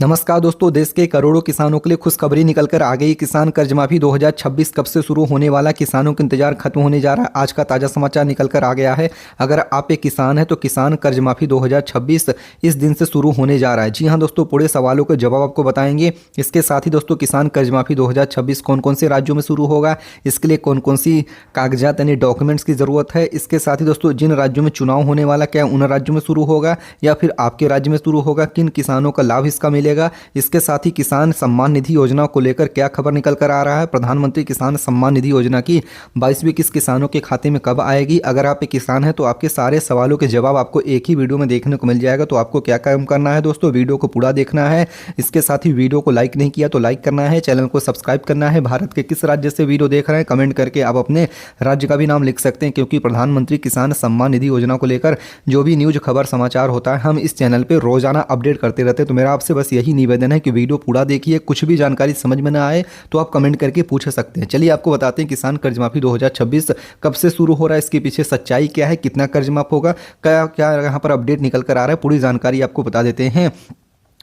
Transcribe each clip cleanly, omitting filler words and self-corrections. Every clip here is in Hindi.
नमस्कार दोस्तों, देश के करोड़ों किसानों के लिए खुशखबरी निकल कर आ गई। किसान कर्ज माफी 2026 कब से शुरू होने वाला, किसानों का इंतजार खत्म होने जा रहा है। आज का ताजा समाचार निकल कर आ गया है। अगर आप एक किसान हैं तो किसान कर्ज माफी 2026 इस दिन से शुरू होने जा रहा है। जी हाँ दोस्तों, पूरे सवालों के जवाब आपको बताएंगे। इसके साथ ही दोस्तों, किसान कर्ज माफी 2026 कौन कौन से राज्यों में शुरू होगा, इसके लिए कौन कौन सी कागजात यानी डॉक्यूमेंट्स की जरूरत है। इसके साथ ही दोस्तों, जिन राज्यों में चुनाव होने वाला, क्या उन राज्यों में शुरू होगा या फिर आपके राज्य में शुरू होगा, किन किसानों का लाभ इसका मिलेगा। इसके साथ ही किसान सम्मान निधि योजना को लेकर क्या खबर निकल कर आ रहा है। प्रधानमंत्री किसान सम्मान निधि योजना की 22वीं किस्त किसानों के खाते में कब आएगी। अगर आप एक किसान हैं तो आपके सारे सवालों के जवाब आपको एक ही वीडियो में देखने को मिल जाएगा। तो आपको क्या काम करना है दोस्तों, वीडियो को पूरा देखना है। इसके साथ ही वीडियो को लाइक नहीं किया तो लाइक करना है, चैनल को सब्सक्राइब करना है। भारत के किस राज्य से वीडियो देख रहे हैं कमेंट करके आप अपने राज्य का भी नाम लिख सकते हैं, क्योंकि प्रधानमंत्री किसान सम्मान निधि योजना को लेकर जो भी न्यूज खबर समाचार होता है हम इस चैनल पर रोजाना अपडेट करते रहते हैं। तो मेरा आपसे बस यही निवेदन है कि वीडियो पूरा देखिए। कुछ भी जानकारी समझ में ना आए तो आप कमेंट करके पूछ सकते हैं। चलिए आपको बताते हैं किसान कर्ज माफी 2026 कब से शुरू हो रहा है, इसके पीछे सच्चाई क्या है, कितना कर्ज माफ होगा, क्या क्या यहाँ पर अपडेट निकल कर आ रहा है, पूरी जानकारी आपको बता देते हैं।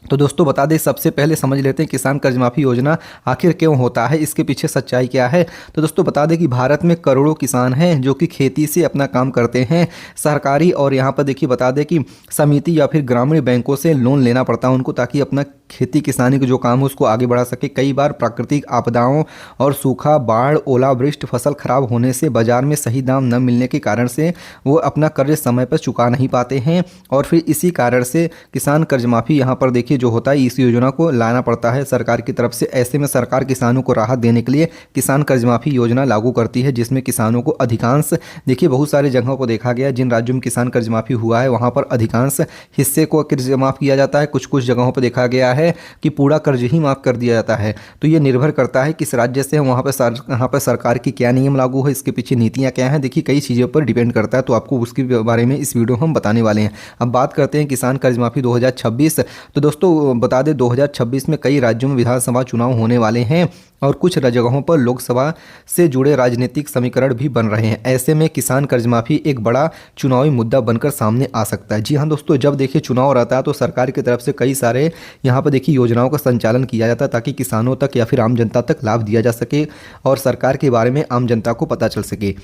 तो दोस्तों बता दें, सबसे पहले समझ लेते हैं किसान कर्ज माफी योजना आखिर क्यों होता है, इसके पीछे सच्चाई क्या है। तो दोस्तों बता दें कि भारत में करोड़ों किसान हैं जो कि खेती से अपना काम करते हैं। सरकारी और यहाँ पर देखिए बता दें कि समिति या फिर ग्रामीण बैंकों से लोन लेना पड़ता है उनको, ताकि अपना खेती किसानी का जो काम है उसको आगे बढ़ा सके। कई बार प्राकृतिक आपदाओं और सूखा, बाढ़, ओलावृष्टि, फसल खराब होने से बाजार में सही दाम न मिलने के कारण से वो अपना कर्ज समय पर चुका नहीं पाते हैं, और फिर इसी कारण से किसान कर्ज माफी यहाँ पर देखिए जो होता है इस योजना को लाना पड़ता है सरकार की तरफ से। ऐसे में सरकार किसानों को राहत देने के लिए किसान कर्ज माफी योजना लागू करती है, जिसमें किसानों को अधिकांश देखिए बहुत सारे जगहों को देखा गया, जिन राज्यों में किसान कर्ज माफी हुआ है वहां पर अधिकांश हिस्से को कर्ज माफ किया जाता है। कुछ कुछ जगहों पर देखा गया है कि पूरा कर्ज ही माफ कर दिया जाता है। तो ये निर्भर करता है किस राज्य से वहाँ पर सरकार की क्या नियम लागू है, इसके पीछे नीतियाँ क्या हैं, देखिए कई चीज़ों पर डिपेंड करता है। तो आपको उसके बारे में इस वीडियो में हम बताने वाले हैं। अब बात करते हैं किसान कर्ज माफी 2026। तो दोस्तों बता दें 2026 में कई राज्यों में विधानसभा चुनाव होने वाले हैं और कुछ जगहों पर लोकसभा से जुड़े राजनीतिक समीकरण भी बन रहे हैं। ऐसे में किसान कर्ज माफी एक बड़ा चुनावी मुद्दा बनकर सामने आ सकता है। जी हाँ दोस्तों, जब देखिए चुनाव रहता है तो सरकार की तरफ से कई सारे यहाँ पर देखिए योजनाओं का संचालन किया जाता है, ताकि किसानों तक या फिर आम जनता तक लाभ दिया जा सके और सरकार के बारे में आम जनता को पता चल सके।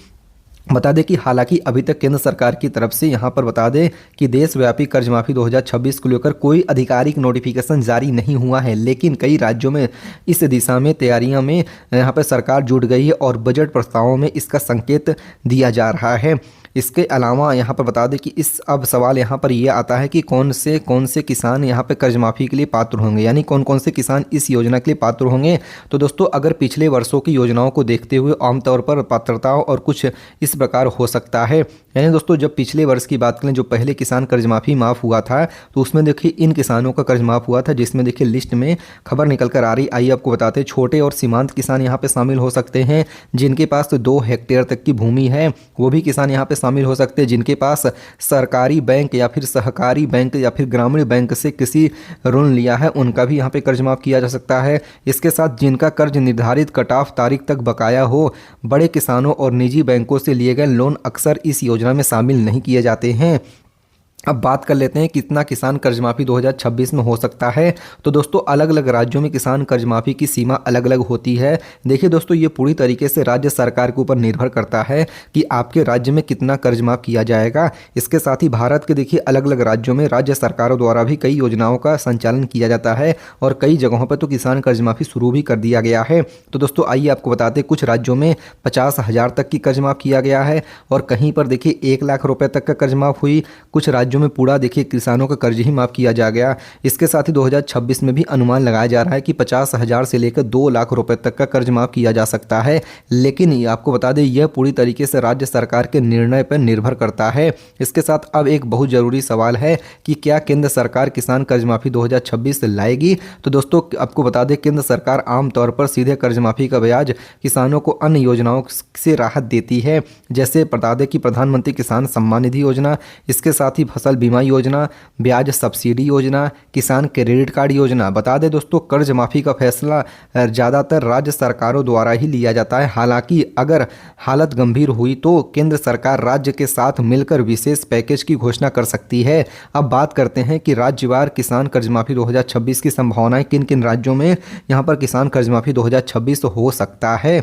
बता दें कि हालांकि अभी तक केंद्र सरकार की तरफ से यहाँ पर बता दें कि देशव्यापी कर्ज माफी 2026 को लेकर कोई आधिकारिक नोटिफिकेशन जारी नहीं हुआ है, लेकिन कई राज्यों में इस दिशा में तैयारियां में यहाँ पर सरकार जुट गई है और बजट प्रस्तावों में इसका संकेत दिया जा रहा है। इसके अलावा यहाँ पर बता दें कि इस अब सवाल यहाँ पर ये आता है कि कौन से किसान यहाँ पे कर्ज माफ़ी के लिए पात्र होंगे, यानी कौन कौन से किसान इस योजना के लिए पात्र होंगे। तो दोस्तों अगर पिछले वर्षों की योजनाओं को देखते हुए आमतौर पर पात्रताओं और कुछ इस प्रकार हो सकता है। यानी दोस्तों जब पिछले वर्ष की बात करें, जो पहले किसान कर्ज माफ़ी माफ़ हुआ था, तो उसमें देखिए इन किसानों का कर्ज माफ़ हुआ था, जिसमें देखिए लिस्ट में खबर निकल कर आ रही। आइए आपको बताते हैं, छोटे और सीमांत किसान यहाँ पे शामिल हो सकते हैं, जिनके पास तो 2 हेक्टेयर तक की भूमि है वो भी किसान यहाँ पे शामिल हो सकते हैं, जिनके पास सरकारी बैंक या फिर सहकारी बैंक या फिर ग्रामीण बैंक से किसी ऋण लिया है उनका भी यहाँ पे कर्ज माफ़ किया जा सकता है। इसके साथ जिनका कर्ज निर्धारित कट ऑफ तारीख तक बकाया हो, बड़े किसानों और निजी बैंकों से लिए गए लोन अक्सर इस योजना में शामिल नहीं किए जाते हैं। अब बात कर लेते हैं कितना किसान कर्ज माफ़ी 2026 में हो सकता है। तो दोस्तों अलग अलग राज्यों में किसान कर्ज माफ़ी की सीमा अलग अलग होती है। देखिए दोस्तों ये पूरी तरीके से राज्य सरकार के ऊपर निर्भर करता है कि आपके राज्य में कितना कर्ज माफ़ किया जाएगा। इसके साथ ही भारत के देखिए अलग अलग राज्यों में राज्य सरकारों द्वारा भी कई योजनाओं का संचालन किया जाता है और कई जगहों पर तो किसान कर्ज माफ़ी शुरू भी कर दिया गया है। तो दोस्तों आइए आपको बताते हैं, कुछ राज्यों में 50,000 तक की कर्ज माफ़ किया गया है और कहीं पर देखिए 1 लाख रुपये तक का कर्ज माफ़ हुई। कुछ राज्यों में पूरा देखिए किसानों का कर्ज ही माफ किया जा गया। इसके साथ ही 2026 में भी अनुमान लगाया जा रहा है कि 50,000 से लेकर 2 लाख रुपए तक का कर्ज माफ किया जा सकता है। लेकिन आपको बता दें यह पूरी तरीके से राज्य सरकार के निर्णय पर निर्भर करता है। इसके साथ अब एक बहुत जरूरी सवाल है कि क्या केंद्र सरकार किसान कर्ज माफी 2026 लाएगी। तो दोस्तों आपको बता दें केंद्र सरकार आमतौर पर सीधे कर्ज माफी का ब्याज किसानों को अन्य योजनाओं से राहत देती है, जैसे बता दें कि प्रधानमंत्री किसान सम्मान निधि योजना, इसके साथ ही फसल बीमा योजना, ब्याज सब्सिडी योजना, किसान क्रेडिट कार्ड योजना। बता दें दोस्तों, कर्ज माफ़ी का फैसला ज़्यादातर राज्य सरकारों द्वारा ही लिया जाता है। हालांकि अगर हालत गंभीर हुई तो केंद्र सरकार राज्य के साथ मिलकर विशेष पैकेज की घोषणा कर सकती है। अब बात करते हैं कि राज्यवार किसान कर्ज माफ़ी 2026 की संभावनाएं किन किन राज्यों में यहाँ पर किसान कर्ज माफ़ी 2026 हो सकता है।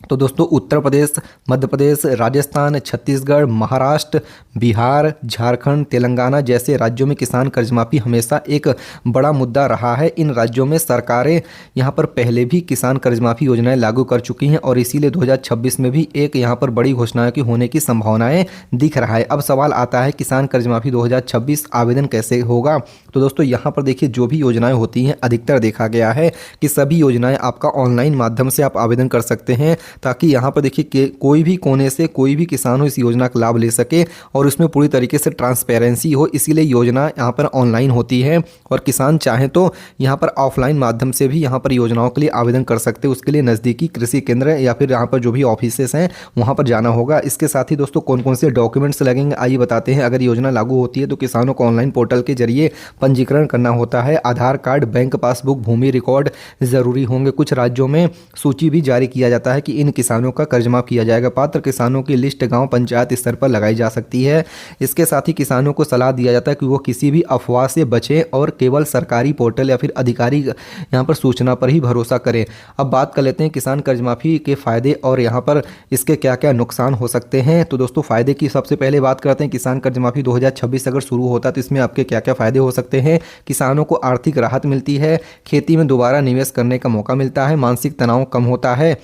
तो दोस्तों, उत्तर प्रदेश, मध्य प्रदेश, राजस्थान, छत्तीसगढ़, महाराष्ट्र, बिहार, झारखंड, तेलंगाना जैसे राज्यों में किसान कर्ज माफ़ी हमेशा एक बड़ा मुद्दा रहा है। इन राज्यों में सरकारें यहां पर पहले भी किसान कर्ज माफ़ी योजनाएं लागू कर चुकी हैं और इसीलिए 2026 में भी एक यहां पर बड़ी घोषणा की होने की संभावनाएं दिख रहा है। अब सवाल आता है, किसान कर्ज माफ़ी 2026 आवेदन कैसे होगा। तो दोस्तों, यहाँ पर देखिए, जो भी योजनाएँ होती हैं अधिकतर देखा गया है कि सभी योजनाएँ आपका ऑनलाइन माध्यम से आप आवेदन कर सकते हैं, ताकि यहाँ पर देखिए कि कोई भी कोने से कोई भी किसान हो इस योजना का लाभ ले सके और उसमें पूरी तरीके से ट्रांसपेरेंसी हो। इसीलिए योजना यहाँ पर ऑनलाइन होती है और किसान चाहें तो यहाँ पर ऑफलाइन माध्यम से भी यहाँ पर योजनाओं के लिए आवेदन कर सकते हैं। उसके लिए नज़दीकी कृषि केंद्र या फिर यहाँ पर जो भी ऑफिसेस हैं वहाँ पर जाना होगा। इसके साथ ही दोस्तों, कौन कौन से डॉक्यूमेंट्स लगेंगे आइए बताते हैं। अगर योजना लागू होती है तो किसानों को ऑनलाइन पोर्टल के जरिए पंजीकरण करना होता है। आधार कार्ड, बैंक पासबुक, भूमि रिकॉर्ड ज़रूरी होंगे। कुछ राज्यों में सूची भी जारी किया जाता है कि इन किसानों का कर्ज माफ किया जाएगा। पात्र किसानों की लिस्ट गांव पंचायत स्तर पर लगाई जा सकती है। इसके साथ ही किसानों को सलाह दिया जाता है कि वो किसी भी अफवाह से बचें और केवल सरकारी पोर्टल या फिर अधिकारी यहां पर सूचना पर ही भरोसा करें। अब बात कर लेते हैं किसान कर्ज माफी के फायदे और यहां पर इसके क्या क्या नुकसान हो सकते हैं। तो दोस्तों, फायदे की सबसे पहले बात करते हैं। किसान कर्ज माफी 2026 अगर शुरू होता है तो इसमें आपके क्या क्या फायदे हो सकते हैं। किसानों को आर्थिक राहत मिलती है, खेती में दोबारा निवेश करने का मौका मिलता है, मानसिक तनाव कम होता है।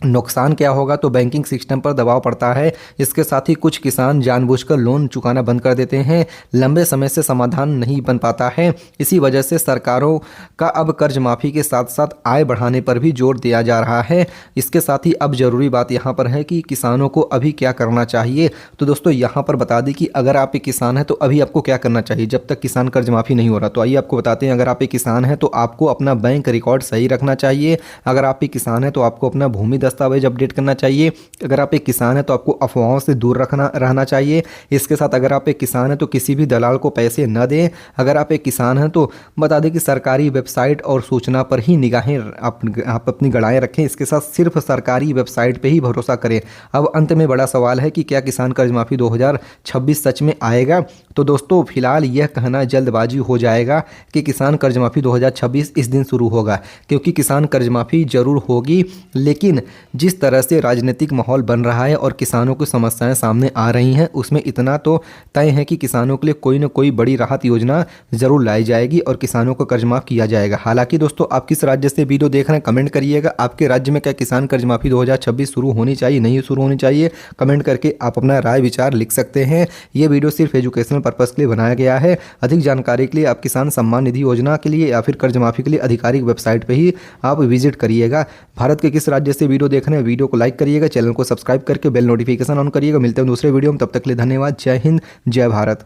नुकसान क्या होगा, तो बैंकिंग सिस्टम पर दबाव पड़ता है। इसके साथ ही कुछ किसान जानबूझकर लोन चुकाना बंद कर देते हैं, लंबे समय से समाधान नहीं बन पाता है। इसी वजह से सरकारों का अब कर्ज माफ़ी के साथ साथ आय बढ़ाने पर भी जोर दिया जा रहा है। इसके साथ ही अब ज़रूरी बात यहाँ पर है कि किसानों को अभी क्या करना चाहिए। तो दोस्तों, यहाँ पर बता दें कि अगर आप एक किसान हैं तो अभी आपको क्या करना चाहिए जब तक किसान कर्ज माफ़ी नहीं हो रहा। तो आइए आपको बताते हैं। अगर आप एक किसान हैं तो आपको अपना बैंक रिकॉर्ड सही रखना चाहिए। अगर आप एक किसान हैं तो आपको अपना भूमि दस्तावेज अपडेट करना चाहिए। अगर आप एक किसान है तो आपको अफवाहों से दूर रहना चाहिए। इसके साथ अगर आप एक किसान है तो किसी भी दलाल को पैसे न दें। अगर आप एक किसान हैं तो बता दें कि सरकारी वेबसाइट और सूचना पर ही निगाहें आप अपनी गड़ाएं रखें। इसके साथ सिर्फ सरकारी वेबसाइट पे ही भरोसा करें। अब अंत में बड़ा सवाल है कि क्या किसान कर्ज माफ़ी 2026 सच में आएगा। तो दोस्तों, फिलहाल यह कहना जल्दबाजी हो जाएगा कि किसान कर्ज माफ़ी 2026 इस दिन शुरू होगा, क्योंकि किसान कर्ज माफ़ी जरूर होगी, लेकिन जिस तरह से राजनीतिक माहौल बन रहा है और किसानों की समस्याएं सामने आ रही हैं उसमें इतना तो तय है कि किसानों के लिए कोई ना कोई बड़ी राहत योजना जरूर लाई जाएगी और किसानों को कर्ज माफ़ किया जाएगा। हालांकि दोस्तों, आप किस राज्य से वीडियो देख रहे हैं कमेंट करिएगा। आपके राज्य में क्या किसान कर्ज माफ़ी 2026 शुरू होनी चाहिए, नहीं शुरू होनी चाहिए, कमेंट करके आप अपना राय विचार लिख सकते हैं। ये वीडियो सिर्फ एजुकेशनल पर्पज़ के लिए बनाया गया है। अधिक जानकारी के लिए आप किसान सम्मान निधि योजना के लिए या फिर कर्ज माफ़ी के लिए आधिकारिक वेबसाइट पर ही आप विजिट करिएगा। भारत के किस राज्य से वीडियो देख रहे हैं, वीडियो को लाइक करिएगा, चैनल को सब्सक्राइब करके बेल नोटिफिकेशन ऑन करिएगा। मिलते हैं दूसरे वीडियो में, तब तक के लिए धन्यवाद। जय हिंद, जय भारत।